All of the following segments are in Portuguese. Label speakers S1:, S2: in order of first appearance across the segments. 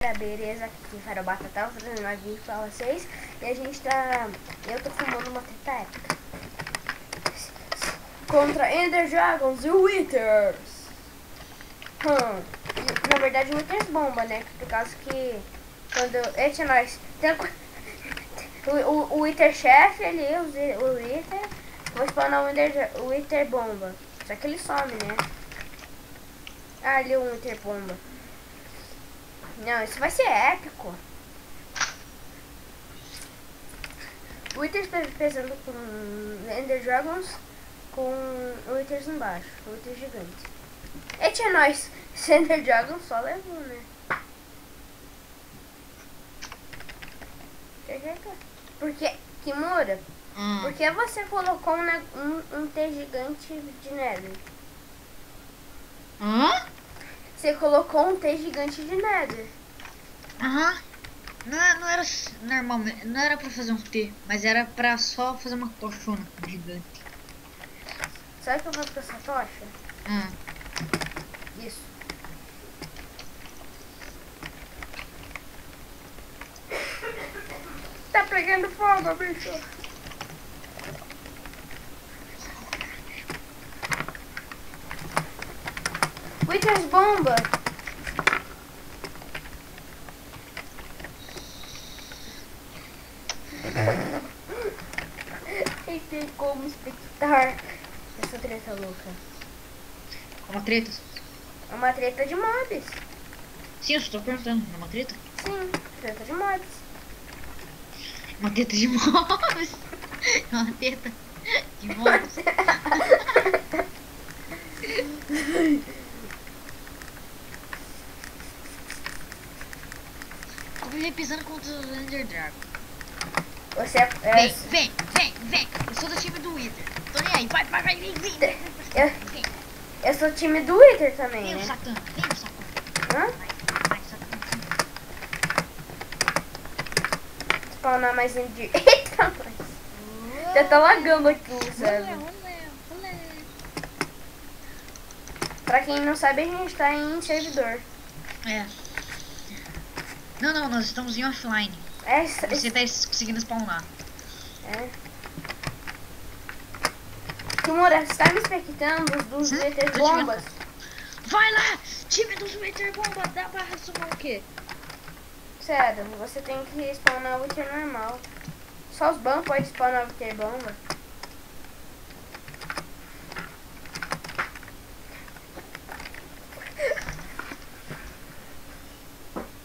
S1: Tá, beleza, aqui Farol Batata, fazendo mais vídeo pra vocês. E a gente tá... Eu tô fumando uma treta épica contra Ender Dragons e Withers. Na verdade o Withers bomba, né? Por causa que quando... Eita, nós... Tem... O Wither chefe ali, o Wither... Vou spawnar o Wither bomba. Só que ele some, né? Ah, ali o Wither bomba. Não, isso vai ser épico. O Withers pesando com Ender Dragons, com o Withers embaixo, o Wither gigante. Eita, é nóis. Esse Ender Dragon só levou, né? Porque, Kimura, por que você colocou um T gigante de Nether? Você colocou um T gigante de Nether.
S2: Não era normalmente, não era pra fazer um T, mas era pra só fazer uma tochona gigante.
S1: Sabe o que eu faço com essa tocha? Isso. Tá pegando fogo, bicho. Withers bomba. Nem sei como explicar essa treta louca.
S2: Uma treta?
S1: É uma treta de mobs.
S2: Sim, eu estou perguntando. É uma treta?
S1: Sim, treta de mobs.
S2: Uma treta de mobs. É uma treta de mobs. Eu vim pisando contra o Ender Dragon.
S1: Você é...
S2: Vem. Eu sou do time do Wither. Tô nem aí. Vai, vem.
S1: Eu sou time do Wither também,
S2: Vem
S1: né?
S2: o Satã.
S1: Hã?
S2: Vai, Satã.
S1: Spawnar mais Ender... Eita, nós. Já tá lagando aqui o server.
S2: Olé.
S1: Pra quem não sabe, a gente tá em servidor.
S2: É. Não, nós estamos em offline. Você tá conseguindo spawnar.
S1: É. Kimura, você tá me expectando dos Wither bombas?
S2: Vai lá! Time dos Wither bomba, dá pra sumar o quê?
S1: Sério, você tem que spawnar o Wither normal. Só os bans podem spawnar o Wither bomba.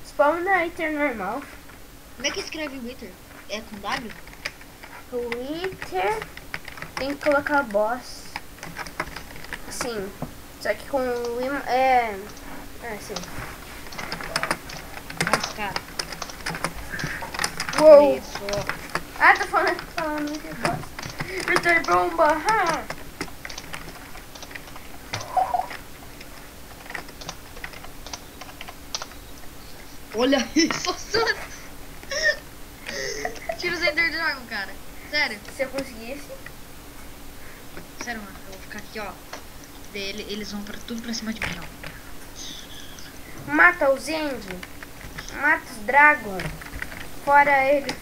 S1: Spawna o Wither normal.
S2: Como é que escreve Wither? É com W?
S1: O Wither tem que colocar boss. Assim. Só que com o assim.
S2: Nossa, cara.
S1: Uou!
S2: Isso.
S1: Ah, tô falando Wither boss. Wither bomba!
S2: Olha isso, Santos! Tira os Ender Dragon, cara. Sério.
S1: Se eu conseguisse.
S2: Sério, mano. Eu vou ficar aqui, ó. Eles vão tudo pra cima de mim, ó.
S1: Mata os End. Mata os Dragon. Fora ele.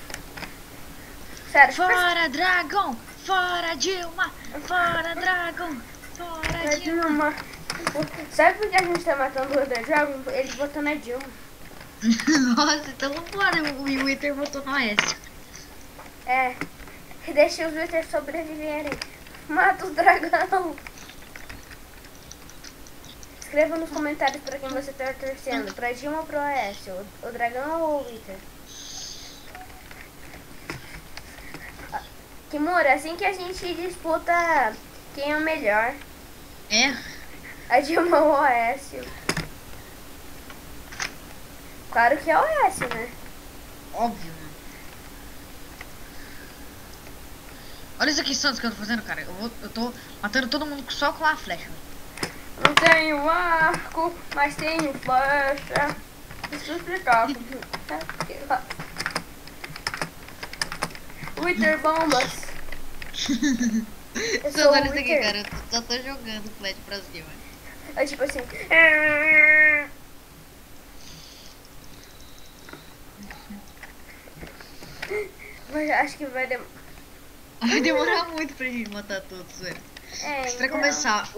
S1: Sério,
S2: Fora Dragon! Fora Dilma! Fora Dragon! Fora Dilma!
S1: Sabe por que a gente tá matando o Ender Dragon? Ele botou na Dilma.
S2: Nossa, então vambora. O Wither botou no S.
S1: É. Deixa os Wither sobreviverem. Mata os dragão. Escreva nos comentários pra quem você tá torcendo. Pra Dilma ou pro OS? O dragão ou o Wither? Kimura, assim que a gente disputa quem é o melhor.
S2: É?
S1: A Dilma ou o OS? Claro que é o OS, né?
S2: Óbvio, mano. Olha isso aqui, Santos, que eu tô fazendo, cara. Eu tô matando todo mundo só com a flecha.
S1: Não tenho arco, mas tenho flecha. Deixa eu explicar. Wither bombas. Eu sou
S2: Olha
S1: o
S2: isso aqui,
S1: Wither.
S2: cara. Eu só tô jogando flash pra cima.
S1: É tipo assim. Mas acho que vai demorar.
S2: Vai demorar muito pra gente matar todos, velho.
S1: É,
S2: Pra
S1: então.
S2: começar,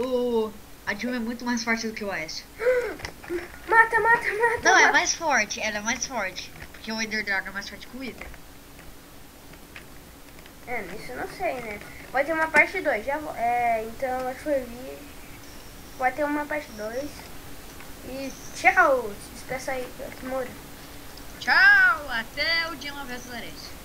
S2: a Dilma é muito mais forte do que o Aécio.
S1: Mata.
S2: Não, é
S1: mata.
S2: mais forte, ela é mais forte. Porque o Ender Dragon é mais forte que o Wither.
S1: É, isso eu não sei, né? Vai ter uma parte 2, já vou. É, então acho que foi vídeo. Vai ter uma parte 2. E tchau! Se despeça aí, Kimura.
S2: Tchau, até o Dilma vs Aécio.